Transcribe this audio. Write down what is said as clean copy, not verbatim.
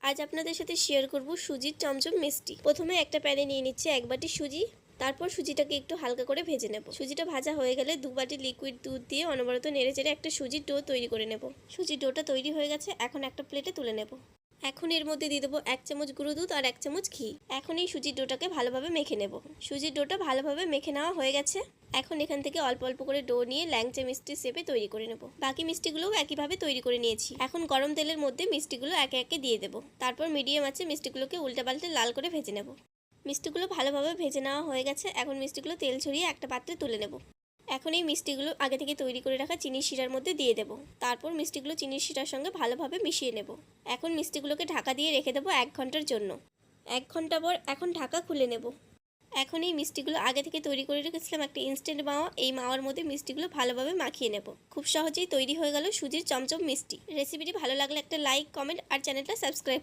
আজ আপনাদের সাথে শেয়ার করব সুজির চমচম মিষ্টি। প্রথমে একটা প্যানে নিয়ে নিচ্ছি 1 বাটি সুজি। তারপর সুজিটাকে একটু হালকা করে ভেজে নেব। সুজিটা ভাজা হয়ে গেলে 2 বাটি লিকুইড দুধ দিয়ে অনবরত নেড়েচেড়ে একটা সুজির ডো তৈরি করে নেব। সুজির ডোটা তৈরি হয়ে গেছে, এখন একটা প্লেটে তুলে নেব। এখন এর মধ্যে দিয়ে দেবো 1 চামচ গুঁড়ো দুধ আর 1 চামচ ঘি। এখন এই সুজির ডোটাকে ভালোভাবে মেখে নেব। সুজির ডোটা ভালোভাবে মেখে নেওয়া হয়ে গেছে। এখন এখান থেকে অল্প অল্প করে ডো নিয়ে ল্যাংচা মিষ্টির শেপে তৈরি করে নেব। বাকি মিষ্টিগুলোও একইভাবে তৈরি করে নিয়েছি। এখন গরম তেলের মধ্যে মিষ্টিগুলো একে একে দিয়ে দেবো। তারপর মিডিয়াম আঁচে মিষ্টিগুলোকে উল্টে পাল্টে লাল করে ভেজে নেব। মিষ্টিগুলো ভালোভাবে ভেজে নেওয়া হয়ে গেছে। এখন মিষ্টিগুলো তেল ছড়িয়ে একটা পাত্রে তুলে নেব। এখন এই মিষ্টিগুলো আগে থেকে তৈরি করে রাখা চিনির শিরার মধ্যে দিয়ে দেব। তারপর মিষ্টিগুলো চিনির শিরার সঙ্গে ভালোভাবে মিশিয়ে নেব। এখন মিষ্টিগুলোকে ঢাকা দিয়ে রেখে দেবো 1 ঘন্টার জন্য। 1 ঘন্টা পর এখন ঢাকা খুলে নেব। এখন এই মিষ্টিগুলো আগে থেকে তৈরি করে রেখেছিলাম একটা ইনস্ট্যান্ট মাওয়া। এই মাওয়ার মধ্যে মিষ্টিগুলো ভালোভাবে মাখিয়ে নেব। খুব সহজেই তৈরি হয়ে গেল সুজির চমচম মিষ্টি। রেসিপিটি ভালো লাগলে একটা লাইক, কমেন্ট আর চ্যানেলটা সাবস্ক্রাইব